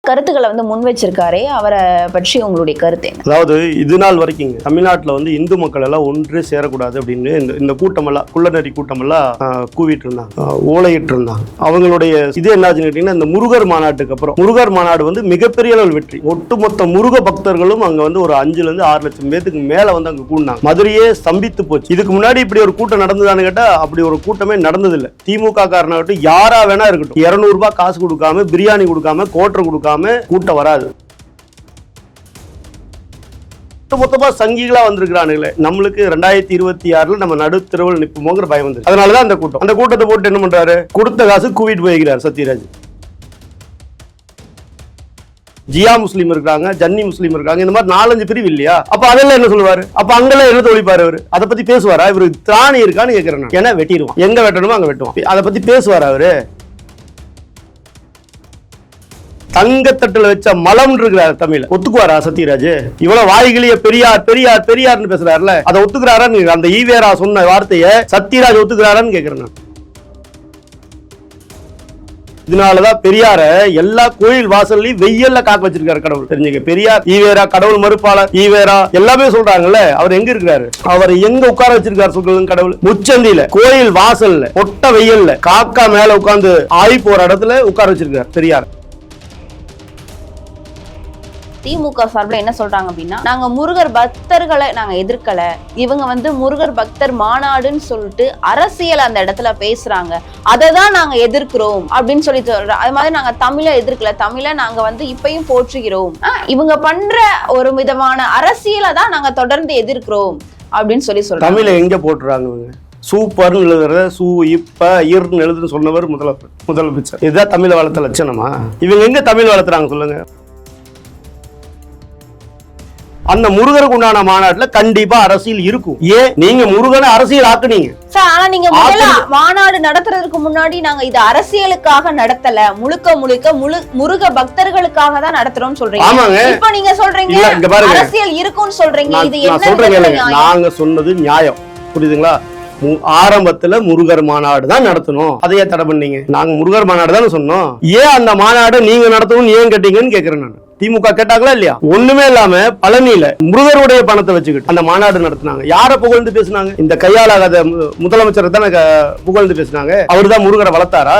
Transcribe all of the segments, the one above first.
கருத்துக்களை வந்து முன் வச்சிருக்காரே, அவரை பற்றி உங்களுடைய கருத்து என்ன? அதாவது இது நாள் வரைக்கும் தமிழ்நாட்டில் வந்து இந்து மக்கள் எல்லாம் ஒன்றே சேரக்கூடாது அப்படின்னு இந்த கூட்டமெல்லாம் குள்ளநரி கூட்டமெல்லாம் கூவிட்டு இருந்தாங்க, ஓலையிட்டு இருந்தாங்க. அவங்களுடைய இது என்னாச்சுன்னு கேட்டீங்கன்னா, இந்த முருகர் மாநாட்டுக்கு அப்புறம் முருகர் மாநாடு வந்து மிகப்பெரிய அளவில் வெற்றி. ஒட்டுமொத்த முருக பக்தர்களும் அங்க வந்து ஒரு 5-6 லட்சம் பேத்துக்கு மேல வந்து அங்க கூடினாங்க. மதுரையே ஸ்தம்பித்து போச்சு. இதுக்கு முன்னாடி இப்படி ஒரு கூட்டம் நடந்ததான்னு கேட்டா அப்படி ஒரு கூட்டமே நடந்ததில்லை. திமுக காரனாகட்டும் யாரா வேணா இருக்கட்டும், 200 ரூபாய் காசு கொடுக்காம, பிரியாணி கொடுக்காம, கோட்டர் கொடுக்காம கூட்டம் வராது. மொத்தமா சங்கிகளா வந்திருக்கிறானுங்களே, நம்மளுக்கு 2026 நம்ம நடுத்தரவில் நிற்போங்கிற பயம் வந்து, அதனாலதான் அந்த கூட்டத்தை போட்டு என்ன பண்றாரு, கொடுத்த காசு கூவிட்டு போய்கிறார் சத்யராஜ். ஜியா முஸ்லீம் இருக்காங்க, ஜன்னி முஸ்லீம் இருக்காங்க, இந்த மாதிரி 4-5 பிரிவு இல்லையா? அப்ப அதெல்லாம் என்ன சொல்லுவாரு? அப்ப அங்கெல்லாம் என்ன தொழிப்பாரு அவரு? அதை பத்தி பேசுவாரா? இவருக்கு திராணி இருக்கான்னு கேட்கிறேன். ஏன்னா வெட்டிடுவான், எங்க வெட்டணுமோ அங்க வெட்டுவான். அதை பத்தி பேசுவாரா அவரு? தங்கத்தட்டுல வச்ச மலம் இருக்கிறார் தமிழ். ஒத்துக்குவாரா சத்யராஜ்? இவ்வளவு வாய்களிய பெரியார் பெரியார் பெரியார்னு பேசுறாருல, அதை ஒத்துக்கிறாரா? அந்த ஈவேரா சொன்ன வார்த்தையை சத்யராஜ் ஒத்துக்கிறாரான்னு கேட்கிறேன். இதனாலதான் பெரியார எல்லா கோயில் வாசல்லையும் வெயில்ல காக்க வச்சிருக்காரு கடவுள். தெரிஞ்சுக்க, பெரியார் ஈவேரா கடவுள் மறுப்பாளர், ஈவேரா எல்லாமே சொல்றாங்கல்ல, அவர் எங்க இருக்கிறாரு? அவர் எங்க உட்கார வச்சிருக்காரு சொல்றது? கடவுள் முச்சந்தில கோயில் வாசல்ல ஒட்ட வெயில்ல காக்கா மேல உட்கார்ந்து ஆய் போற இடத்துல உட்கார வச்சிருக்காரு பெரியார். திமுக சார்பில் என்ன சொல்றாங்க அப்படின்னா, நாங்க முருகர் பக்தர்களை நாங்க எதிர்க்கல, இவங்க வந்து முருகர் பக்தர் மாநாடுன்னு சொல்லிட்டு அரசியல் அந்த இடத்துல பேசுறாங்க, அதை தான் நாங்க எதிர்க்கிறோம் அப்படின்னு சொல்லி சொல்றோம். அது மாதிரி நாங்க தமிழை எதிர்க்கல, தமிழை நாங்க வந்து இப்பயும் போற்றுகிறோம், இவங்க பண்ற ஒரு விதமான அரசியலை தான் நாங்க தொடர்ந்து எதிர்க்கிறோம் அப்படின்னு சொல்லி சொல்றோம். தமிழை எங்க போட்டுறாங்க? சூப்பர்னு எழுதுறத சூ இப்ப இர்னு எழுதுன்னு சொன்னவர் முதலமைச்சர். இதுதான் தமிழை வளர்த்த லட்சணமா? இவங்க எங்க தமிழ் வளர்த்துறாங்க சொல்லுங்க? அந்த முருகருக்கு உண்டான மாநாட்டுல கண்டிப்பா அரசியல் இருக்கும். ஏன் நீங்க முருகனை அரசியல் ஆக்குனீங்க சார்? ஆனா நீங்க மாநாடு நடத்துறதுக்கு முன்னாடி நாங்க இது அரசியலுக்காக நடத்தல, முழுக்க முருக பக்தர்களுக்காக தான் நடத்துறோம் சொல்றீங்க. ஆமாங்க. இப்ப நீங்க சொல்றீங்க அரசியல் இருக்கும்னு சொல்றீங்க. இது என்ன சொல்றீங்க? நாங்க சொன்னது நியாயம், புரியுதுங்களா? ஆரம்பத்துல முருகர் மாநாடு தான் நடத்தணும், அதையே தடை பண்ணீங்க. நாங்க முருகர் மாநாடு தானே சொன்னோம். ஏன் அந்த மாநாடு நீங்க நடத்தணும் ஏன் கேட்டீங்கன்னு கேக்குறேன் நான். திமுக கேட்டாங்களா இல்லையா? ஒண்ணுமே இல்லாம பழனியில முருகருடைய பணத்தை வச்சுக்கிட்டு அந்த மாநாடு நடத்தினாங்க. யார புகழ்ந்து பேசினாங்க? இந்த கையாளாகாத முதலமைச்சர் தானே புகழ்ந்து பேசினாங்க. அவரு தான் முருகரை வளர்த்தாரா?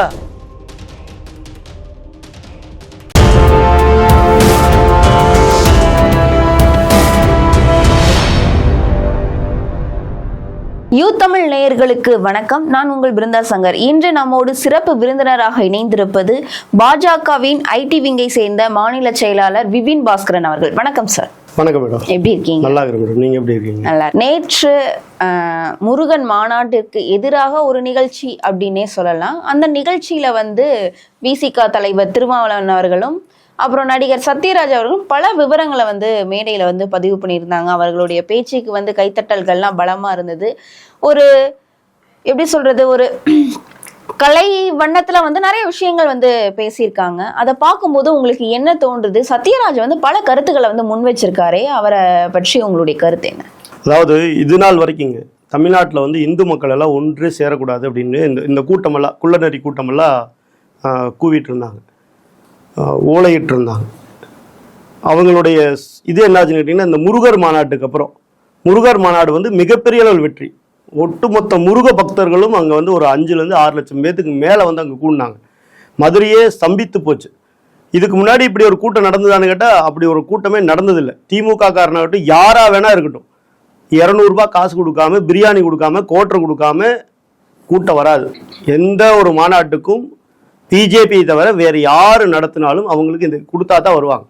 யூ தமிழ் நேயர்களுக்கு வணக்கம். நான் உங்கள் பிருந்தா சங்கர். இன்று நம்மோடு சிறப்பு விருந்தினராக இணைந்திருப்பது பாஜகவின் ஐடி விங்கை சேர்ந்த மாநில செயலாளர் விபின் பாஸ்கரன் அவர்கள். வணக்கம் சார். வணக்கம் மேடம். எப்படி இருக்கீங்க? நல்லா இருக்கு மேடம். நீங்க எப்படி இருக்கீங்க? நல்லா. நேற்று முருகன் மாநாட்டிற்கு எதிராக ஒரு நிகழ்ச்சி அப்படின்னே சொல்லலாம். அந்த நிகழ்ச்சியில வந்து விசிக தலைவர் திருமாவளவன் அவர்களும் அப்புறம் நடிகர் சத்யராஜ் அவர்களும் பல விவரங்களை வந்து மேடையில வந்து பதிவு பண்ணியிருந்தாங்க. அவர்களுடைய பேச்சுக்கு வந்து கைத்தட்டல்கள்லாம் பலமா இருந்தது. ஒரு எப்படி சொல்றது, ஒரு கலை வண்ணத்துல வந்து நிறைய விஷயங்கள் வந்து பேசியிருக்காங்க. அதை பார்க்கும்போது உங்களுக்கு என்ன தோன்றுது? சத்யராஜ் வந்து பல கருத்துக்களை வந்து முன் வச்சிருக்காரே, அவரை பற்றி உங்களுடைய கருத்து என்ன? அதாவது இது நாள் வரைக்கும் தமிழ்நாட்டில் வந்து இந்து மக்கள் எல்லாம் ஒன்றே சேரக்கூடாது அப்படின்னு இந்த கூட்டமெல்லாம் குள்ளநரி கூட்டமெல்லாம் கூவிட்டு இருந்தாங்க, ஓலையிட்டு இருந்தாங்க. அவங்களுடைய இது என்னாச்சுன்னு கேட்டிங்கன்னா, இந்த முருகர் மாநாட்டுக்கு அப்புறம் முருகர் மாநாடு வந்து மிகப்பெரிய அளவில் வெற்றி. ஒட்டுமொத்த முருக பக்தர்களும் அங்கே வந்து ஒரு 5-6 லட்சம் பேத்துக்கு மேலே வந்து அங்கே கூடினாங்க. மதுரையே ஸ்தம்பித்து போச்சு. இதுக்கு முன்னாடி இப்படி ஒரு கூட்டம் நடந்ததான்னு கேட்டால் அப்படி ஒரு கூட்டமே நடந்ததில்லை. திமுக காரனாகட்டும் யாரா வேணா இருக்கட்டும், 200 ரூபாய் காசு கொடுக்காம, பிரியாணி கொடுக்காம, கோட்டர் கொடுக்காம கூட்டம் வராது. எந்த ஒரு மாநாட்டுக்கும் பிஜேபி தவிர வேறு யாரு நடத்தினாலும் அவங்களுக்கு இந்த கொடுத்தா தான் வருவாங்க.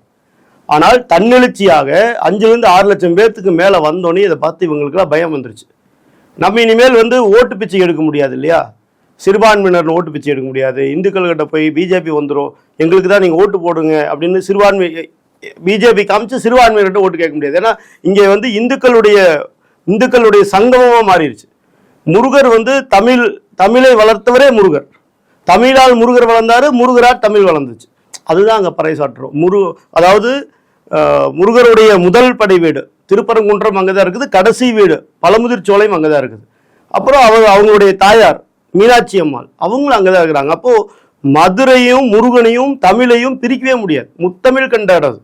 ஆனால் தன்னெழுச்சியாக 5-6 லட்சம் பேர்த்துக்கு மேலே வந்தோடனே இதை பார்த்து இவங்களுக்குலாம் பயம் வந்துருச்சு. நம்ம இனிமேல் வந்து ஓட்டு பிச்சை எடுக்க முடியாது இல்லையா? சிறுபான்மையினர் ஓட்டு பிச்சை எடுக்க முடியாது. இந்துக்கள்கிட்ட போய் பிஜேபி வந்துடும், எங்களுக்கு தான் நீங்கள் ஓட்டு போடுங்க அப்படின்னு பிஜேபி காமிச்சு சிறுபான்மையினர்கிட்ட ஓட்டு கேட்க முடியாது. ஏன்னா இங்கே வந்து இந்துக்களுடைய சங்கமமாக மாறிடுச்சு. முருகர் வந்து தமிழை வளர்த்தவரே முருகர். தமிழால் முருகர் வளர்ந்தாரு, முருகரால் தமிழ் வளர்ந்துச்சு. அதுதான் அங்கே பறைசாற்றுறோம். அதாவது முருகருடைய முதல் படை வீடு திருப்பரங்குன்றம் அங்கே தான் இருக்குது, கடைசி வீடு பழமுதிர் சோலையும் அங்கே தான் இருக்குது. அப்புறம் அவங்களுடைய தாயார் மீனாட்சி அம்மாள் அவங்களும் அங்கே தான் இருக்கிறாங்க. அப்போது மதுரையும் முருகனையும் தமிழையும் பிரிக்கவே முடியாது. முத்தமிழ் கண்டாடாது.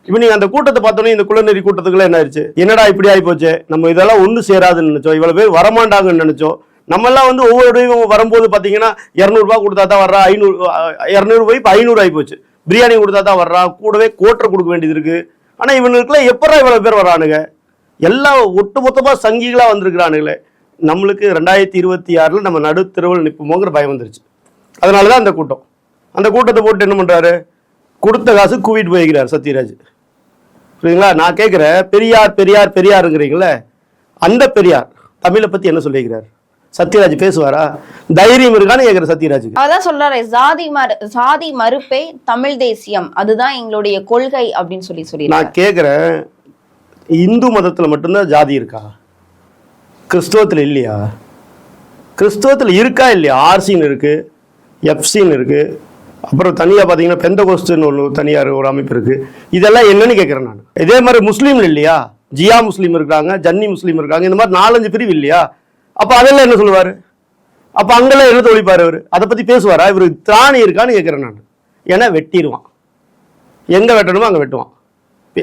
இப்போ நீங்க அந்த கூட்டத்தை பார்த்தோன்னே இந்த குள்ளநெறி கூட்டத்துக்குள்ள என்ன ஆயிடுச்சு, என்னடா இப்படி ஆகி போச்சு, நம்ம இதெல்லாம் ஒன்று சேராதுன்னு நினைச்சோம், இவ்வளவு பேர் வரமாட்டாங்கன்னு நினைச்சோம். நம்ம எல்லாம் வந்து ஒவ்வொரு வரும்போது பாத்தீங்கன்னா 200 ரூபாய் கொடுத்தா தான் வர்றா, 200 ரூபாய் இப்போ 500 ஆகி போச்சு. பிரியாணி கொடுத்தா தான் வர்றா, கூடவே கோட்டரை கொடுக்க வேண்டியது இருக்கு. ஆனா இவனுக்குலாம் எப்படா இவ்வளவு பேர் வர்றானுங்க, எல்லாம் ஒட்டுமொத்தமா சங்கிகளா வந்திருக்கிறானுங்களே. நம்மளுக்கு 2026 நம்ம நடுத்தருவில் நிற்போங்கிற பயம் வந்துருச்சு. அதனாலதான் அந்த கூட்டம். அந்த கூட்டத்தை போட்டு என்ன பண்றாரு, கொடுத்த காசு கூவிட்டு போய்கிறார் சத்யராஜ். புரியுதுங்களா? நான் கேட்கிறேன், பெரியார் பெரியார் பெரியாருங்கிறீங்களே, அந்த பெரியார் தமிழை பத்தி என்ன சொல்லிக்கிறார்? சத்யராஜ் பேசுவாரா? தைரியம் இருக்கான்னு கேட்கிற சத்யராஜுக்கு. அதான் சொல்றாரு, சாதி மறுப்பே தமிழ் தேசியம், அதுதான் எங்களுடைய கொள்கை அப்படின்னு சொல்லி நான் கேட்கிறேன், இந்து மதத்துல மட்டும்தான் ஜாதி இருக்கா? கிறிஸ்துவத்துல இல்லையா? கிறிஸ்துவத்துல இருக்கா இல்லையா? ஆர்சின்னு இருக்கு, எஃப்சின்னு இருக்கு, அப்புறம் தனியாக பார்த்தீங்கன்னா பெந்தகோஸ்துன்னு ஒரு தனியார் ஒரு அமைப்பு இருக்கு. இதெல்லாம் என்னன்னு கேட்குறேன் நான். இதே மாதிரி முஸ்லீம்ல இல்லையா? ஜியா முஸ்லீம் இருக்காங்க, ஜன்னி முஸ்லீம் இருக்காங்க, இந்த மாதிரி 4-5 பிரிவு இல்லையா? அப்போ அதெல்லாம் என்ன சொல்லுவார்? அப்போ அங்கெல்லாம் என்ன தொழிப்பார் அவர்? அதை பற்றி பேசுவாரா? இவர் திராணி இருக்கான்னு கேட்குறேன் நான். ஏன்னா வெட்டிடுவான், எங்கே வெட்டணுமோ அங்கே வெட்டுவான்.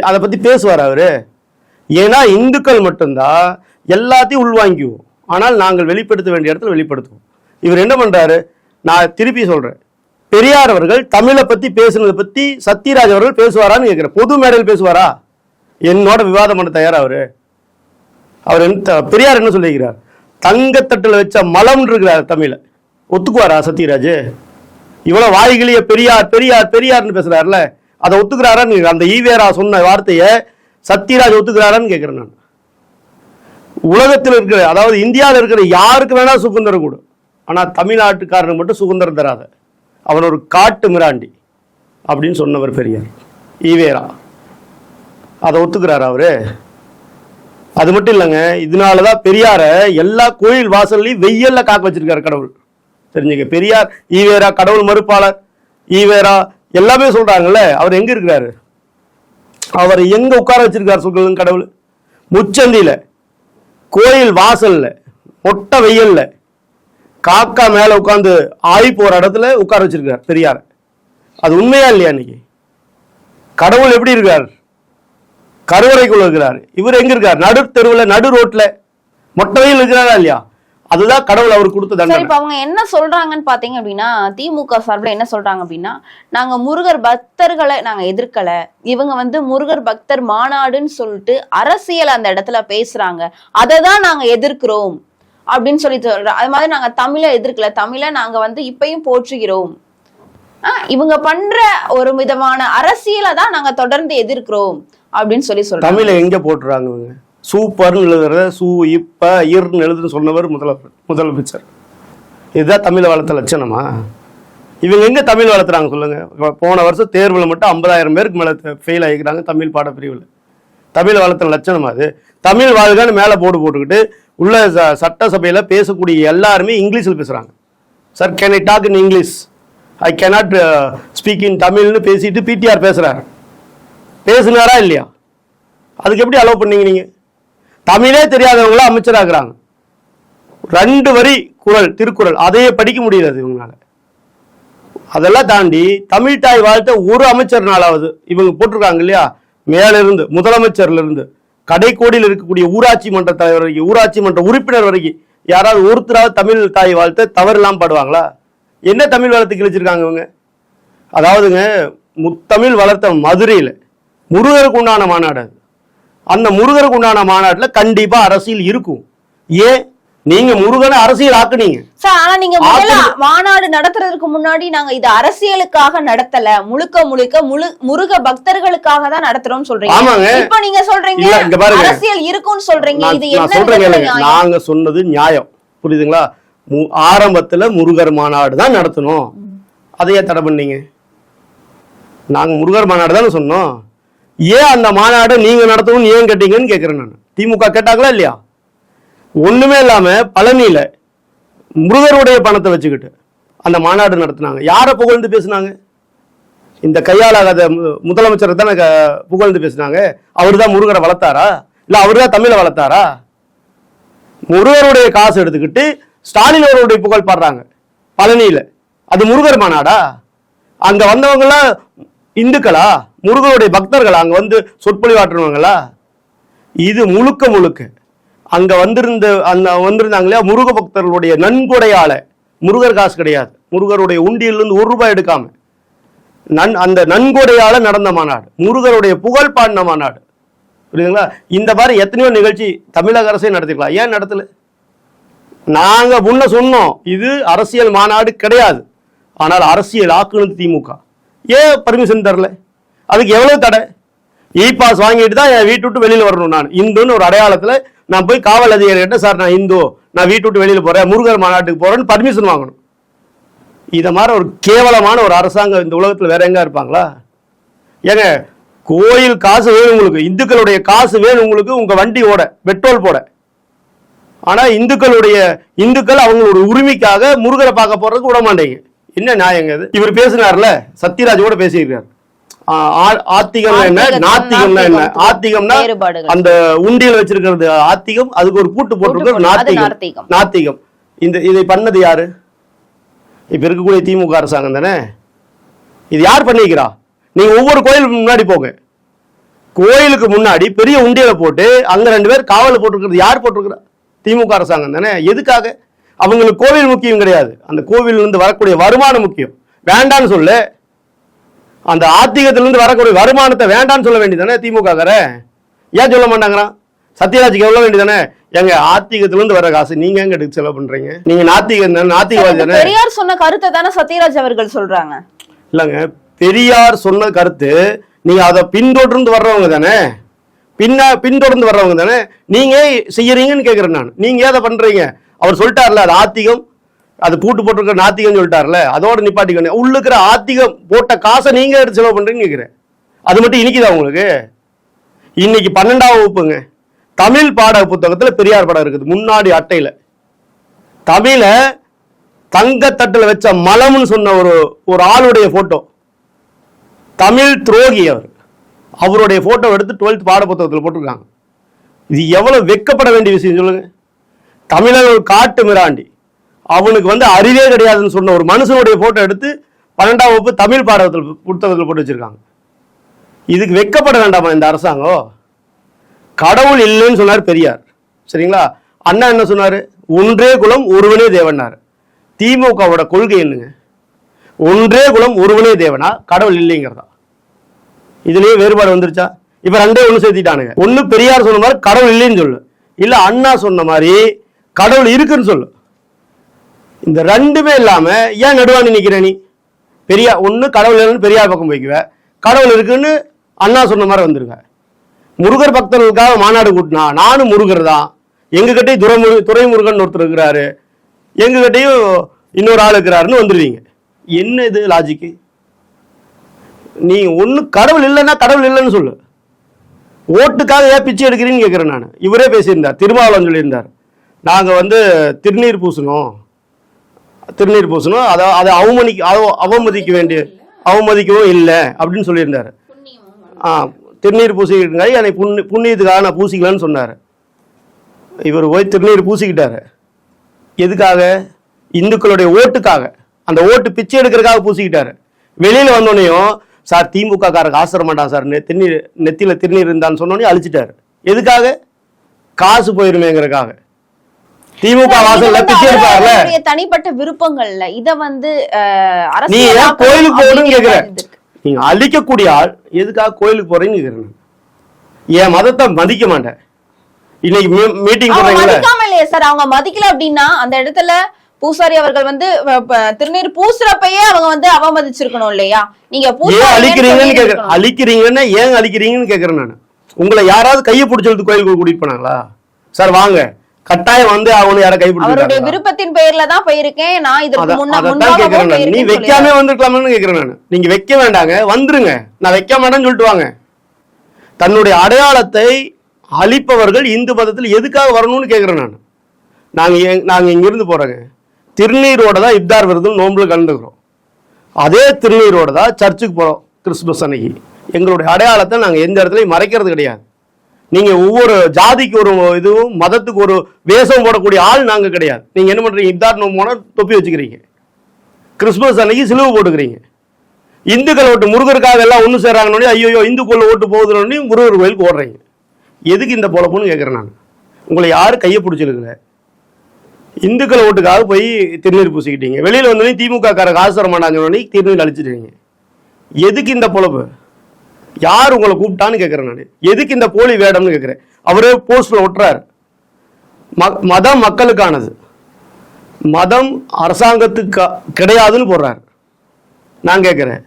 அதை பற்றி பேசுவார் அவர்? ஏன்னா இந்துக்கள் மட்டும்தான் எல்லாத்தையும் உள்வாங்கிக்குவோம், ஆனால் நாங்கள் வெளிப்படுத்த வேண்டிய இடத்துல வெளிப்படுத்துவோம். இவர் என்ன பண்ணுறாரு, நான் திருப்பி சொல்கிறேன், பெரியார் அவர்கள் தமிழை பற்றி பேசுனதை பற்றி சத்யராஜ் அவர்கள் பேசுவாரான்னு கேட்குறேன். பொது மேடையில் பேசுவாரா? என்னோட விவாதம் பண்ண தயாரா அவர் பெரியார் என்ன சொல்லியிருக்கிறார்? தங்கத்தட்டில் வச்ச மலம் இருக்கிறார் தமிழை. ஒத்துக்குவாரா சத்யராஜ்? இவ்வளவு வாய்களிய பெரியார் பெரியார் பெரியார்னு பேசுறாருல, அதை ஒத்துக்கிறாரான்னு, அந்த ஈவேரா சொன்ன வார்த்தையை சத்யராஜ் ஒத்துக்கிறாரான்னு கேட்கிறேன் நான். உலகத்தில் இருக்கிற, அதாவது இந்தியாவில் இருக்கிற யாருக்கு வேணா சுதந்திரம் கொடு, ஆனா தமிழ்நாட்டுக்காரனுக்கு மட்டும் சுதந்திரம் தராத, அவன் ஒரு காட்டு மிராண்டி அப்படின்னு சொன்னவர் பெரியார் ஈவேரா. அதை ஒத்துக்கிறார் அவரு? அது மட்டும் இல்லைங்க, இதனாலதான் பெரியார எல்லா கோயில் வாசல்லையும் வெயில்ல காக்க வச்சிருக்காரு கடவுள். தெரிஞ்சுக்க, பெரியார் ஈவேரா கடவுள் மறுப்பாளர், ஈவேரா எல்லாமே சொல்றாங்கல்ல, அவர் எங்க இருக்கிறாரு? அவர் எங்க உட்கார வச்சிருக்காரு சொல்றது கடவுள்? முச்சந்தியில, கோயில் வாசல்ல, மொட்டை வெயில்ல, காக்கா மேல உட்கார்ந்து ஆய் போற இடத்துல உட்கார வச்சிருக்கார் பெரியார். அது உண்மையா இல்லையா? இன்னைக்கு கடவுள் எப்படி இருக்கார்? கருவறைக்குள்ள இருக்கிறார். இவர் எங்க இருக்கார்? நடு தெருவில், நடு ரோட்ல, மொட்டை வெயில் இருக்கிறாரா இல்லையா? அதுதான் கடவுள் அவர் கொடுத்த தண்டனை. இப்ப அவங்க என்ன சொல்றாங்கன்னு பாத்தீங்க அப்படின்னா, திமுக சார்பில் என்ன சொல்றாங்க அப்படின்னா, நாங்க முருகர் பக்தர்களை நாங்க எதிர்க்கல, இவங்க வந்து முருகர் பக்தர் மாநாடுன்னு சொல்லிட்டு அரசியல் அந்த இடத்துல பேசுறாங்க, அதை தான் நாங்க எதிர்க்கிறோம் அப்படின்னு சொல்லி சொல்றோம். அது மாதிரி நாங்க தமிழை எதிர்க்கல, தமிழை நாங்க வந்து இப்பயும் போற்றுகிறோம். இவங்க பண்ற ஒரு விதமான அரசியலை தான் நாங்க தொடர்ந்து எதிர்க்கிறோம் அப்படின்னு சொல்லி சொல்றாங்க. தமிழை எங்க போட்டுறாங்க இவங்க? சூப்பர்னு எழுதுறத சூ இப்ப இர்னு எழுதுன்னு சொன்னவர் முதலமைச்சர். இதுதான் தமிழை வளர்த்த லட்சணமா? இவங்க எங்க தமிழ் வளர்த்துறாங்க சொல்லுங்க? போன வருஷம் தேர்வில் மட்டும் 50,000 பேருக்கு மேல ஃபெயில் ஆகிக்கிறாங்க தமிழ் பாடப்பிரிவில். தமிழ் வளர்த்த லட்சணமா அது? தமிழ் வாழ்கான்னு மேலே போட்டுக்கிட்டு உள்ள சட்டசபையில் பேசக்கூடிய எல்லாருமே இங்கிலீஷில் பேசுகிறாங்க. Sir, can I talk in English, I cannot speak in தமிழ்னு பேசிட்டு பிடிஆர் பேசுகிறாரு. பேசுனாரா இல்லையா? அதுக்கு எப்படி அலோவ் பண்ணீங்க நீங்க? தமிழே தெரியாதவங்கள அமைச்சராகிறாங்க. 2 வரி குறள், திருக்குறள், அதையே படிக்க முடியாது இவங்களால. அதெல்லாம் தாண்டி தமிழ் தாய் வாழ்த்த ஒரு அமைச்சர்னாலாவது இவங்க போட்டிருக்காங்க இல்லையா? மேல இருந்து முதலமைச்சர்ல இருந்து கடைக்கோடியில் இருக்கக்கூடிய ஊராட்சி மன்ற தலைவர் வரைக்கும், ஊராட்சி மன்ற உறுப்பினர் வரைக்கும் யாராவது ஒருத்தராவது தமிழ் தாய் வாழ்த்த தவறு இல்லாம பாடுவாங்களா? என்ன தமிழ் வளர்த்து கிழிச்சிருக்காங்க இவங்க? அதாவதுங்க, முத்தமிழ் வளர்த்த மதுரையில் முருகருக்கு உண்டான மாநாடு, அந்த முருகருக்கு உண்டான மாநாட்டில் கண்டிப்பா அரசியல் இருக்கும். ஏன் நீங்க முருகனை அரசியல் ஆக்குனீங்க சார்? ஆனா நீங்க முதல்ல மாநாடு நடத்துறதுக்கு முன்னாடி நாங்க இது அரசியலுக்காக நடத்தல, முழுக்க முருக பக்தர்களுக்காக தான் நடத்துறோம்னு சொல்றீங்க. ஆமாங்க. இப்ப நீங்க சொல்றீங்க அரசியல் இருக்குன்னு சொல்றீங்க. இது என்ன? நாங்க சொன்னது நியாயம், புரியுதுங்களா? ஆரம்பத்துல முருகர் மாநாடு தான் நடத்தணும், அதையே தடை பண்ணீங்க. நாங்க முருகர் மாநாடு தானே சொன்னோம். ஏன் அந்த மாநாடு நீங்க நடத்தணும்னு ஏன் கேட்டீங்கன்னு கேட்கிறேன் நான். திமுக கேட்டாங்களா இல்லையா? ஒண்ணுமே இல்லாம பழனியில முருகருடைய பணத்தை வச்சுக்கிட்டு அந்த மாநாடு நடத்தினாங்க. யாரை புகழ்ந்து பேசினாங்க? இந்த கையாளாகாத முதலமைச்சரை தானே புகழ்ந்து பேசினாங்க. அவரு தான் முருகரை வளர்த்தாரா? இல்ல அவரு தான் தமிழை வளர்த்தாரா? முருகருடைய காசு எடுத்துக்கிட்டு ஸ்டாலின் அவருடைய புகழ் பாடுறாங்க பழனியில. அது முருகர் மாநாடா? அங்க வந்தவங்களாம் இந்துக்களா, முருகருடைய பக்தர்களா, அங்க வந்து சொற்பொழிவாற்றுவங்களா? இது முழுக்க முழுக்க அங்க வந்திருந்தாங்களே முருக பக்தர்களுடைய நன்கொடையால, முருகர் காசு கிடையாது, முருகருடைய உண்டியிலிருந்து ₹1 எடுக்காம அந்த நன்கொடையால நடந்த மாநாடு, முருகருடைய புகழ் பாடின மாநாடு. புரியுதுங்களா? இந்த மாதிரி எத்தனையோ நிகழ்ச்சி தமிழக அரசே நடத்திக்கலாம், ஏன் நடத்தல? நாங்க முன்ன சொன்னோம் இது அரசியல் மாநாடு கிடையாது, ஆனால் அரசியல் ஆக்குனது திமுக. ஏன் பர்மிஷன் தரல? அதுக்கு எவ்வளவு தடை? பாஸ் வாங்கிட்டு தான் என் வீட்டு விட்டு வெளியில வரணும். நான் இந்துன்னு ஒரு அடையாளத்துல நான் போய் காவல் அதிகாரி கிட்ட, சார் நான் இந்து, நான் வீட்டு விட்டு வெளியில போறேன், முருகர் மாநாட்டுக்கு போறேன்னு பர்மிஷன் வாங்கணும். இத மாதிரி ஒரு கேவலமான ஒரு அரசாங்கம் இந்த உலகத்துல வேற எங்க இருப்பாங்களா? ஏங்க, கோயில் காசு வேணும் உங்களுக்கு, இந்துக்களுடைய காசு வேணும் உங்களுக்கு, உங்க வண்டி ஓட பெட்ரோல் போட. ஆனா இந்துக்கள் அவங்களோட உரிமைக்காக முருகரை பார்க்க போறதுக்கு விட மாட்டேங்க. என்ன நியாயங்க இது? இவர் பேசினார்ல, சத்யராஜ் கூட பேசியிருக்காரு. ஆத்திகம் என்ன, நாத்திகம்னா என்ன? ஆத்திகம்னா அந்த உண்டியல் வச்சிருக்கிறது ஆத்திகம், அதுக்கு ஒரு கூட்டு போட்டிருக்கிறது நாத்திகம். இதை பண்ணது யாரு? இப்ப இருக்கக்கூடிய திமுக அரசாங்கம் தானே. இது யார் பண்ணிக்கிறா? நீங்க ஒவ்வொரு கோயிலுக்கு முன்னாடி போங்க, கோயிலுக்கு முன்னாடி பெரிய உண்டியலை போட்டு அங்க 2 பேர் காவல் போட்டிருக்கிறது யார் போட்டிருக்கிறா? திமுக அரசாங்கம் தானே. எதுக்காக? அவங்களுக்கு கோவில் முக்கியம் கிடையாது, அந்த கோவிலிருந்து இருந்து வரக்கூடிய வருமானம் முக்கியம். வேண்டான்னு சொல்ல, அந்த ஆத்திகத்திலிருந்து வரக்கூடிய வருமானத்தை வேண்டான்னு சொல்ல வேண்டியதானே திமுக. ஏன் சொல்ல மாட்டாங்கிறான்? சத்யராஜுக்கு எவ்வளவு வேண்டியதானே? எங்க ஆத்திகத்திலிருந்து வர காசு நீங்க எங்க எடுத்து செலவு பண்றீங்க? நீங்க நாத்திகவாதி தானே. பெரியார் சொன்ன கருத்தை தானே சத்யராஜ் அவர்கள் சொல்றாங்க. இல்லங்க, பெரியார் சொன்ன கருத்து நீங்க அதை பின்தொடர்ந்து வர்றவங்க தானே, பின்தொடர்ந்து வர்றவங்க தானே. நீங்க செய்யறீங்கன்னு கேட்கிறேன் நான். நீங்க ஏதை பண்றீங்க? அவர் சொல்லிட்டார்ல, அது ஆத்திகம், அது பூட்டு போட்டிருக்கிற நாத்திகம் சொல்லிட்டார்ல, அதோட நிப்பாட்டிக்கணும். உள்ளுக்கிற ஆத்திகம் போட்ட காசை நீங்க எடுத்து செலவு பண்றீங்கன்னு கேட்கிறேன். அது மட்டும் இனிக்குதா உங்களுக்கு? இன்னைக்கு 12ஆம் வகுப்புங்க, தமிழ் பாட புத்தகத்துல பெரியார் படம் இருக்குது முன்னாடி அட்டையில. தமிழ தங்கத்தட்டுல வச்ச மலம்னு சொன்ன ஒரு ஆளுடைய போட்டோ, தமிழ் துரோகி அவருடைய போட்டோ எடுத்து 12th பாட புத்தகத்தில் போட்டிருக்காங்க. இது எவ்வளவு வெட்கப்பட வேண்டிய விஷயம் சொல்லுங்க. தமிழர் ஒரு காட்டு மிராண்டி, அவனுக்கு வந்து அறிவே கிடையாதுன்னு சொன்ன ஒரு மனுஷனுடைய போட்டோ எடுத்து 12ஆம் வகுப்பு தமிழ் புத்தகத்தில் போட்டு வச்சிருக்காங்க. இதுக்கு வெட்கப்பட வேண்டாமா இந்த அரசாங்கம்? கடவுள் இல்லைன்னு சொன்னார் பெரியார், சரிங்களா? அண்ணா என்ன சொன்னாரு? ஒன்றே குலம் ஒருவனே தேவனார். திமுகவோட கொள்கை என்னங்க? ஒன்றே குலம் ஒருவனே தேவனா, கடவுள் இல்லைங்கிறதா? இதுலயே வேறுபாடு வந்துருச்சா? இப்ப 2 ஒண்ணு சேர்த்திட்டானுங்க. ஒண்ணு பெரியார் சொன்ன மாதிரி கடவுள் இல்லைன்னு சொல்லு, இல்ல அண்ணா சொன்ன மாதிரி கடவுள் இருக்குன்னு சொல்லு. இந்த 2மே இல்லாம ஏன் நடுவாணி நிக்கிற நீ? பெரியார் ஒண்ணு கடவுள் இல்லைன்னு பெரியார் பக்கம் போய்க்குவ, கடவுள் இருக்குன்னு அண்ணா சொன்ன மாதிரி வந்துருங்க. முருகர் பக்தர்களுக்காக மாநாடு கூட்டினா நானும் முருகர் தான், எங்க கிட்டையும் துரைமுருகன் ஒருத்தர் இருக்கிறாரு, எங்க கிட்டையும் இன்னொரு ஆள் இருக்கிறாருன்னு வந்துருவீங்க. என்ன இது லாஜிக்கு? நீ ஒண்ணு கடவுள் இல்லைன்னா கடவுள் இல்லைன்னு சொல்லு. ஓட்டுக்காக ஏன் பிச்சை எடுக்கிறீன்னு கேட்கிறேன் நான். இவரே பேசியிருந்தார், திருமாவளவன் சொல்லியிருந்தார், நாங்க வந்து திருநீர் பூசணும், அதை அவமதிக்கவும் இல்லை அப்படின்னு சொல்லியிருந்தாரு. திருநீர் பூசிக்கிட்டு எனக்கு புண்ணியத்துக்காக நான் பூசிக்கலான்னு சொன்னார். இவர் போய் திருநீர் பூசிக்கிட்டாரு. எதுக்காக? இந்துக்களுடைய ஓட்டுக்காக, அந்த ஓட்டு பிச்சை எடுக்கிறதுக்காக பூசிக்கிட்டாரு. வெளியில வந்தோடனையும் சார் திமுக காரங்க ஆசிர மாட்டான் சார், நெத்தியில திருநீர் இருந்தான்னு சொன்னோடனே அழிச்சிட்டாரு. எதுக்காக? காசு போயிருமேங்கிறதுக்காக. திமுக வாசல்ல பிச்சை எடுப்பார்ல, தனிப்பட்ட விருப்பங்கள்ல இத வந்து நீ ஏன் கோயிலுக்கு போகணும்னு கேக்குற? நீங்க அழிக்கக்கூடிய ஆள் எதுக்காக கோயிலுக்கு போறீங்கன்னு கேக்குறேன். என் மதத்தை மதிக்க மாட்டேன். இன்னைக்கு மீட்டிங் இல்லையா சார்? அவங்க மதிக்கல அப்படின்னா அந்த இடத்துல பூசாரி அவர்கள் வந்து திருநீர் பூசுறப்பயே அவங்க வந்து அவமதிச்சிருக்கணும் இல்லையா? நீங்க அழிக்கிறீங்கன்னு ஏன் அழிக்கிறீங்கன்னு கேக்குறேன் நான். உங்களை யாராவது கையை பிடிச்சது கோயிலுக்கு கூட்டிட்டு போனாங்களா? சார் வாங்க, கட்டாயம் வந்து அவனு யார கைப்பிடிச்சு அவருடைய விருப்பத்தின் பெயர்ல தான் போயிருக்கேன் நான். இதற்கு முன்னாடி நீ வைக்காம வந்திருக்கலாம்னு கேக்குறேன் நான். நீங்க வைக்க வேண்டாங்க, வந்துருங்க, நான் வைக்க மாட்டேன்னு சொல்லிட்டு வாங்க. தன்னுடைய அடையாளத்தை அழிப்பவர்கள் இந்து மதத்தில் எதுக்காக வரணும்னு கேக்குறேன் நான். நாங்க இங்கிருந்து போறோங்க, திருநீரோட தான் இப்தார் விருதும் நோம்புல கலந்துக்கிறோம். அதே திருநீரோட தான் சர்ச்சுக்கு போறோம் கிறிஸ்துமஸ் அன்னைக்கு. எங்களுடைய அடையாளத்தை நாங்க எந்த இடத்துலயும் மறைக்கிறது கிடையாது. நீங்க ஒவ்வொரு ஜாதிக்கு ஒரு இதுவும் மதத்துக்கு ஒரு வேஷம் போடக்கூடிய ஆள் நாங்க கிடையாது. நீங்க என்ன பண்றீங்க? இப்தார் நோம்பு போனா தொப்பி வச்சுக்கிறீங்க. கிறிஸ்துமஸ் அன்னைக்கு சிலுவை போட்டுக்கிறீங்க. இந்துக்கள் ஓட்டு முருகருக்காக எல்லாம் ஒன்று சேர்றாங்கன்னு ஐயோ இந்துக்குள்ள ஓட்டு போகுதுன்னு முருகர் கோயிலுக்கு ஓடுறீங்க. எதுக்கு இந்த பொழப்புன்னு கேட்குறேன் நான். உங்களை யாரும் கையை பிடிச்சிருக்கல. இந்துக்கள் ஓட்டுக்காக போய் திருநீர் பூசிக்கிட்டீங்க. வெளியில் வந்தோடனே திமுக கார காசு தர மாட்டாங்க, திருநீர் அழிச்சிட்டீங்க. எதுக்கு இந்த பொழப்பு? யார் உங்களை கூப்பிட்டான்னு கேட்குறேன் நான். எதுக்கு இந்த போலி வேடம்னு கேட்குறேன். அவரே போஸ்ட்ல ஒட்டுறாரு, மதம் மக்களுக்கானது, மதம் அரசாங்கத்துக்கு கிடையாதுன்னு போடுறாரு. நான் கேட்குறேன்,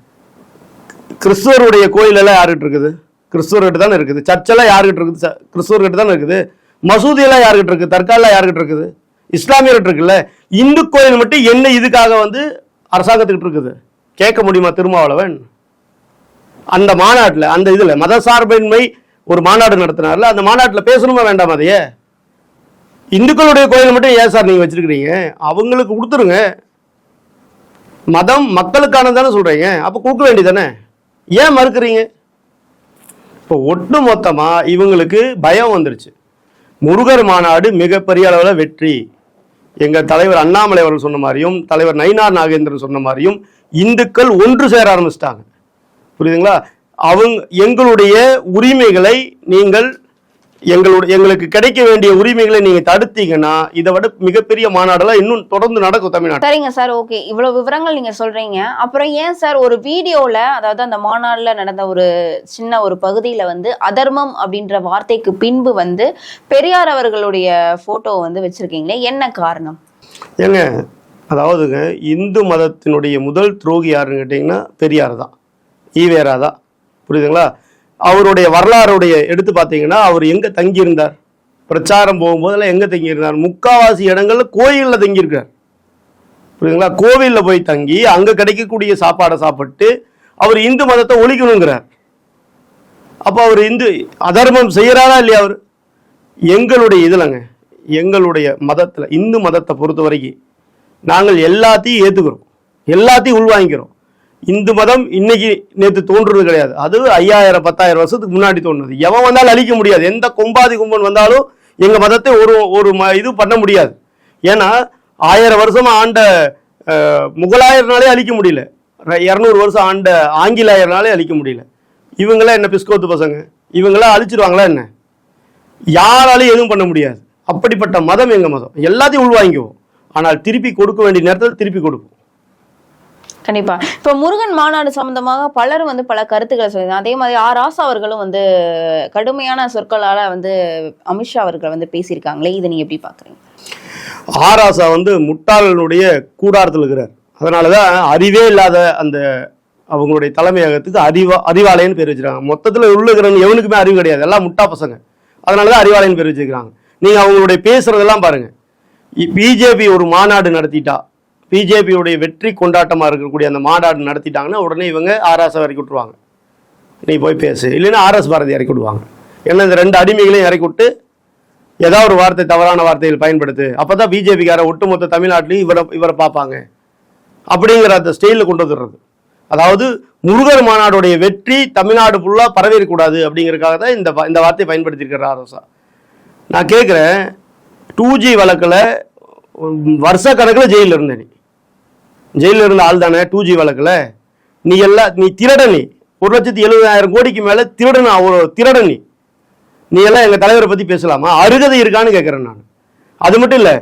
கிறிஸ்துவருடைய கோயில் எல்லாம் யாருக்கிட்ட இருக்குது? கிறிஸ்துவர்கிட்ட தானே இருக்குது. சர்ச்செல்லாம் யாருக்கிட்ட இருக்குது? கிறிஸ்துவர்கிட்ட தானே இருக்குது. மசூதியெல்லாம் யாருக்கிட்ட இருக்குது? தற்காலெல்லாம் யாருக்கிட்ட இருக்குது? இஸ்லாமியர்கிட்ட இருக்குல்ல. இந்து கோயில் மட்டும் என்ன இதுக்காக அரசாங்கத்துக்கிட்ட இருக்குது? கேட்க முடியுமா திருமாவளவன்? அந்த மாநாட்டில் அந்த இதில் மத சார்பின்மை ஒரு மாநாடு நடத்தினார்ல, அந்த மாநாட்டில் பேசணுமா வேண்டாம்? அதையே இந்துக்களுடைய கோயில் மட்டும் ஏன் சார் நீங்கள் வச்சிருக்கிறீங்க? அவங்களுக்கு கொடுத்துருங்க. மதம் மக்களுக்கானது தானே சொல்கிறீங்க, அப்போ கொடுக்க வேண்டியதானே, ஏன் மறுக்கிறீங்க? இப்போ ஒட்டு மொத்தமாக இவங்களுக்கு பயம் வந்துருச்சு. முருகர் மாநாடு மிகப்பெரிய அளவில் வெற்றி. எங்கள் தலைவர் அண்ணாமலை அவர்கள் சொன்ன மாதிரியும் தலைவர் நயினார் நாகேந்திரன் சொன்ன மாதிரியும் இந்துக்கள் ஒன்று சேர ஆரம்பிச்சிட்டாங்க. புரியுதுங்களா? எங்களுடைய உரிமைகளை நீங்கள் எங்களுக்கு கிடைக்க வேண்டிய உரிமைகளை நீங்க தடுத்தீங்கன்னா இதை விட மிகப்பெரிய மாநாடுலாம் இன்னும் தொடர்ந்து நடக்கும் தமிழ்நாடு. சரிங்க சார், ஓகே, இவ்வளவு விவரங்கள் நீங்க சொல்றீங்க. அப்புறம் ஏன் சார் ஒரு வீடியோல, அதாவது அந்த மாநாடுல நடந்த ஒரு சின்ன ஒரு பகுதியில அதர்மம் அப்படின்ற வார்த்தைக்கு பின்பு பெரியார் அவர்களுடைய போட்டோ வச்சிருக்கீங்களே, என்ன காரணம்? ஏங்க, அதாவதுங்க, இந்து மதத்தினுடைய முதல் துரோகி யாருன்னு கேட்டீங்கன்னா பெரியார் தான், ஈவேரா தான். புரியுதுங்களா? அவருடைய வரலாறுடைய எடுத்து பார்த்தீங்கன்னா அவர் எங்கே தங்கியிருந்தார்? பிரச்சாரம் போகும்போதெல்லாம் எங்கே தங்கியிருந்தார்? முக்காவாசி இடங்கள்ல கோயிலில் தங்கியிருக்கார். புரியுதுங்களா? கோவிலில் போய் தங்கி அங்கே கிடைக்கக்கூடிய சாப்பாடை சாப்பிட்டு அவர் இந்து மதத்தை ஒழிக்கணுங்கிறார். அப்போ அவர் அதர்மம் செய்கிறாரா இல்லையா? அவர் எங்களுடைய இதுலங்க, எங்களுடைய மதத்தில் இந்து மதத்தை பொறுத்த வரைக்கும் நாங்கள் எல்லாத்தையும் ஏற்றுக்கிறோம், எல்லாத்தையும் உள்வாங்கிக்கிறோம். இந்து மதம் இன்னைக்கு நேற்று தோன்றுறது கிடையாது. அது 5000-10,000 வருஷத்துக்கு முன்னாடி தோன்றுது. எவன் வந்தாலும் அழிக்க முடியாது. எந்த கொம்பாதி கும்பன் வந்தாலும் எங்க மதத்தை ஒரு இது பண்ண முடியாது. ஏன்னா 1000 வருஷமா ஆண்ட முகலாயர்னாலே அழிக்க முடியல, 200 வருஷம் ஆண்ட ஆங்கிலேயர்னாலே அழிக்க முடியல. இவங்களாம் என்ன பிஸ்கோத்து பசங்க? இவங்களாம் அழிச்சிருவாங்களா என்ன? யாராலையும் எதுவும் பண்ண முடியாது. அப்படிப்பட்ட மதம் எங்க மதம். எல்லாத்தையும் உள்வாங்கிக்குவோம், ஆனால் திருப்பி கொடுக்க வேண்டிய நேரத்தில் திருப்பி கொடுப்போம். கண்டிப்பா. இப்ப முருகன் மாநாடு சம்பந்தமாக பலர் பல கருத்துக்களை சொல்லுங்க. அதே மாதிரி ராசா அவர்களும் கடுமையான சொற்களால அமித்ஷா அவர்கள் பேசியிருக்காங்களே, இதை நீங்க எப்படி பாக்குறீங்க? ராசா முட்டாளனுடைய கூடாரத்தில் இருக்கிறார். அதனாலதான் அறிவே இல்லாத அந்த அவங்களுடைய தலைமையகத்துக்கு அறிவாலயன்னு பேர் வச்சிருக்காங்க. மொத்தத்தில் உள்ளுக்கிறவங்க எவனுக்குமே அறிவு கிடையாது, எல்லாம் முட்டா பசங்க. அதனாலதான் அறிவாலயன்னு பேர் வச்சிருக்காங்க. நீங்க அவங்களுடைய பேசுறதெல்லாம் பாருங்க. பிஜேபி ஒரு மாநாடு நடத்திட்டா, பிஜேபியுடைய வெற்றி கொண்டாட்டமாக இருக்கக்கூடிய அந்த மாநாடு நடத்திட்டாங்கன்னா உடனே இவங்க ஆர்எஸ் இறக்கி விட்டுருவாங்க. நீ போய் பேசு, இல்லைன்னா ஆர்எஸ் பாரதி இறக்கி விடுவாங்க. ஏன்னா இந்த 2 அடிமைகளையும் இறக்கி விட்டு ஏதாவது ஒரு வார்த்தை, தவறான வார்த்தைகள் பயன்படுத்து, அப்போ தான் பிஜேபிக்கார ஒட்டுமொத்த தமிழ்நாட்டிலையும் இவரை பார்ப்பாங்க அப்படிங்கிற அந்த ஸ்டைலில் கொண்டு வந்துடுறது. அதாவது முருகர் மாநாடுடைய வெற்றி தமிழ்நாடு ஃபுல்லாக பரவிடக்கூடாது அப்படிங்கிறதுக்காக தான் இந்த வார்த்தையை பயன்படுத்தியிருக்கிற ஆர்எஸ்ஆ. நான் கேட்குறேன், 2G வழக்கில் வருஷ கணக்கில் ஜெயிலில் இருந்த ஜெயிலில் இருந்த ஆள் தானே 2G வழக்கில். நீ திருடனி, 1,70,000 கோடிக்கு மேலே திருடனா, ஒரு திருடனி. நீ எல்லாம் எங்கள் தலைவரை பற்றி பேசலாமா? அருகதை இருக்கான்னு கேட்குறேன் நான். அது மட்டும் இல்லை,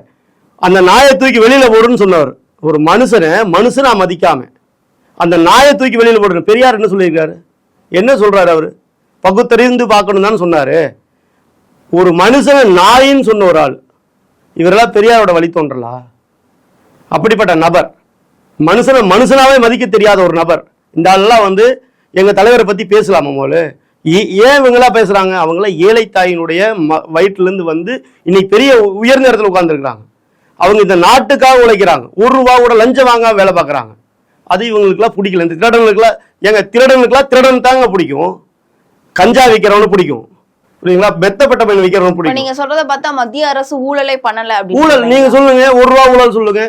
அந்த நாயை தூக்கி வெளியில் போடுன்னு சொன்னவர். ஒரு மனுஷனா மதிக்காம அந்த நாயை தூக்கி வெளியில் போடுற பெரியார் என்ன சொல்லியிருக்காரு? என்ன சொல்றாரு அவர்? பகுத்தறிந்து பார்க்கணும் தான் சொன்னாரு. ஒரு மனுஷனை நாயின்னு சொன்ன ஒரு ஆள், இவரெல்லாம் பெரியாரோட வழி தோன்றலா? அப்படிப்பட்ட நபர், மனுஷனாவே மதிக்க தெரியாத ஒரு நபர். இந்த ஆளெல்லாம் எங்க தலைவரை பத்தி பேசலாமா? போல ஏன் இவங்களா பேசுறாங்க? அவங்களாம் ஏழை தாயினுடைய வயிற்றுலேருந்து இன்னைக்கு பெரிய உயர்ந்த இடத்துல உட்கார்ந்துருக்கிறாங்க. அவங்க இந்த நாட்டுக்காக உழைக்கிறாங்க. 1 ரூபா கூட லஞ்சம் வாங்காம வேலை பார்க்குறாங்க. அது இவங்களுக்குலாம் பிடிக்கல. இந்த திருடனுக்குலாம் திருடன் தாங்க பிடிக்கும், கஞ்சா விற்கிறவனு பிடிக்கும், புரியுங்களா? மெத்தப்பட்ட பையன் விற்கிறவனு பிடிக்கும். நீங்க சொல்றத பார்த்தா மத்திய அரசு ஊழலை பண்ணல. ஊழல் நீங்க சொல்லுங்க, 1 ரூபா ஊழல் சொல்லுங்க.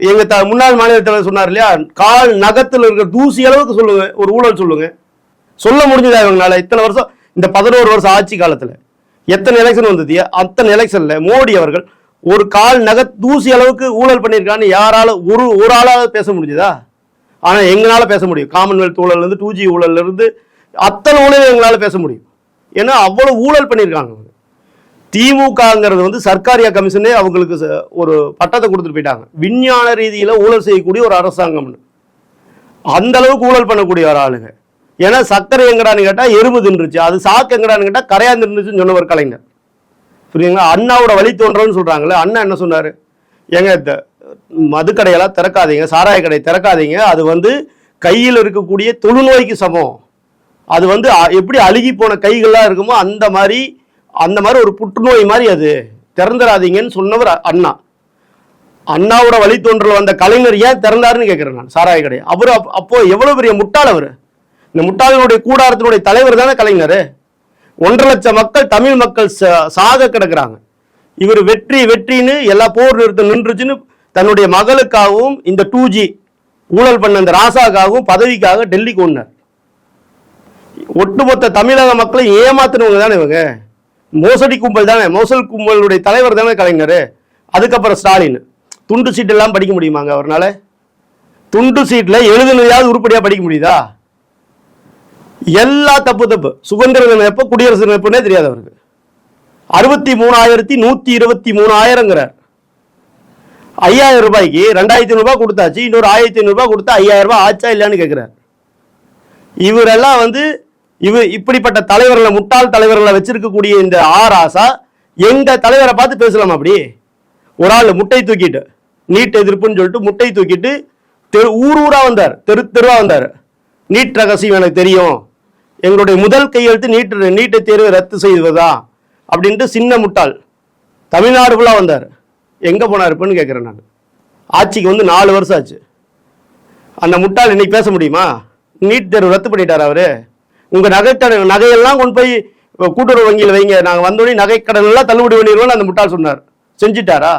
எங்க முன்னாள் மாநில தலைவர் சொன்னார் இல்லையா, கால் நகத்தில் இருக்கிற தூசி அளவுக்கு சொல்லுங்க, ஒரு ஊழல் சொல்லுங்க. சொல்ல முடிஞ்சதா இவங்களால? இத்தனை வருஷம், இந்த 11 வருஷம் ஆட்சி காலத்துல எத்தனை எலெக்ஷன் வந்தது? அத்தனை எலெக்ஷன்ல மோடி அவர்கள் ஒரு கால் தூசி அளவுக்கு ஊழல் பண்ணியிருக்கான்னு யாரால ஒரு ஆளால பேச முடிஞ்சுதா? ஆனா எங்களால பேச முடியும். காமன்வெல்த் ஊழல்ல இருந்து 2G ஊழல்ல இருந்து அத்தனை ஊழல் எங்களால பேச முடியும். ஏன்னா அவ்வளவு ஊழல் பண்ணியிருக்காங்க. திமுகங்கிறது வந்து சர்க்காரியா கமிஷனே அவங்களுக்கு ஒரு பட்டத்தை கொடுத்துட்டு போயிட்டாங்க. விஞ்ஞான ரீதியில ஊழல் செய்யக்கூடிய ஒரு அரசாங்கம்னு. அந்த அளவுக்கு ஊழல் பண்ணக்கூடிய ஒரு ஆளுங்க. ஏன்னா சர்க்கரை எங்கடான்னு கேட்டா எறும்பு தின்றுச்சு, அது சாக்கு எங்கடான்னு கேட்டா கரையாந்து இருந்துச்சுன்னு சொன்னவர் கலைஞர். புரியுங்களா? அண்ணாவோட வழி தோன்றன்னு சொல்றாங்களே, அண்ணா என்ன சொன்னாரு? எங்க மதுக்கடையெல்லாம் திறக்காதீங்க, சாராய கடை திறக்காதீங்க, அது வந்து கையில் இருக்கக்கூடிய தொழுநோய்க்கு சமம். அது வந்து எப்படி அழுகி போன கைகள்லாம் இருக்குமோ அந்த மாதிரி ஒரு புற்றுநோய் மாதிரி, அது திறந்துடாதீங்கன்னு சொன்னவர் அண்ணா. அண்ணாவோட வழித்தோன்றல் வந்த கலைஞர் ஏன் திறந்தாருன்னு கேட்கிறேன் நான். சாராய கடை அவரு அப்போ எவ்வளவு பெரிய முட்டாள் அவரு. இந்த முட்டாளினுடைய கூடாரத்தினுடைய தலைவர் தானே கலைஞர். 1.5 லட்சம் மக்கள், தமிழ் மக்கள் சாக கிடக்குறாங்க. இவர் வெற்றின்னு எல்லா போர் நிறுத்தம் நின்றுச்சுன்னு தன்னுடைய மகளுக்காகவும் இந்த 2G ஊழல் பண்ண இந்த ராசாக்காகவும் பதவிக்காக டெல்லிக்கு ஒண்ணார். ஒட்டுமொத்த தமிழக மக்களை ஏமாத்தினவங்க தானே இவங்க. மோசடி கும்பல் தானே, மோசல் கும்பலுடைய தலைவர் தானே கலைஞர். அதுக்கப்புறம் ஸ்டாலின். துண்டு சீட் எல்லாம் படிக்க முடியுமாங்க அவர்னால? துண்டு சீட்ல எழுதுனதையாவது உருப்படியா படிக்க முடியுதா? எல்லா தப்பு. சுதந்திர தினம் எப்ப, குடியரசு தினம் எப்பன்னே தெரியாது அவருக்கு. 63,123,000 5000 ரூபாய்க்கு 2500 ரூபாய் கொடுத்தாச்சு, இன்னொரு 1500 ரூபாய் கொடுத்தா 5000 ரூபாய் ஆச்சா இல்லையான்னு கேட்கிறார். இவரெல்லாம் வந்து இப்படிப்பட்ட தலைவர்களை, முட்டாள் தலைவர்களை வச்சிருக்கக்கூடிய இந்த ஆசா எங்க தலைவரை பார்த்து பேசலாம். அப்படி ஒரு ஆள் முட்டை தூக்கிட்டு, நீட் எதிர்ப்புன்னு சொல்லிட்டு முட்டை தூக்கிட்டு ஊரா வந்தார், தெருவா வந்தார். நீட் ரகசியம் எனக்கு தெரியும், எங்களுடைய முதல் கையெழுத்து நீட்டை தேர்வை ரத்து செய்வதா அப்படின்ட்டு சின்ன முட்டாள் தமிழ்நாடு ஃபுல்லா வந்தார். எங்க போனார் இப்பன்னு கேட்கிறேன் நான். ஆட்சிக்கு வந்து 4 வருஷம் ஆச்சு. அந்த முட்டாள் இன்னைக்கு பேச முடியுமா? நீட் தேர்வு ரத்து பண்ணிட்டார் அவரு. உங்க நகையெல்லாம் கொண்டு போய் கூட்டுறவு வங்கியில் வைங்க, நாங்க வந்தோடனே நகைக்கடன் எல்லாம் தள்ளுபடி பண்ணிடுவோம்னு அந்த முட்டாள் சொன்னார். செஞ்சுட்டாரா?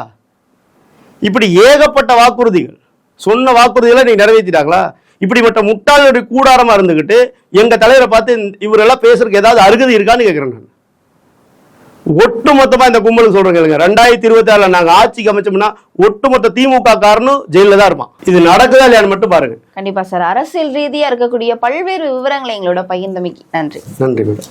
இப்படி ஏகப்பட்ட வாக்குறுதிகள், சொன்ன வாக்குறுதிகளை நீங்க நிறைவேற்றிட்டாங்களா? இப்படிப்பட்ட முட்டாளுடைய கூடாரமா இருந்துகிட்டு எங்க தலைவரை பார்த்து இவரெல்லாம் பேசுறதுக்கு ஏதாவது அருகதை இருக்கான்னு கேட்கிறேன் நான். ஒட்டுமொத்தமா இந்த கும்பல் சொல்றேங்க, 2026 நாங்க ஆட்சிக்கு அமைச்சோம்னா ஒட்டுமொத்த திமுக காரனும் ஜெயில தான் இருப்பான். இது நடக்குதா இல்லையான்னு மட்டும் பாருங்க. கண்டிப்பா சார். அரசியல் ரீதியா இருக்கக்கூடிய பல்வேறு விவரங்களை எங்களோட பகிர்ந்தமைக்கு நன்றி. நன்றி மேடம்.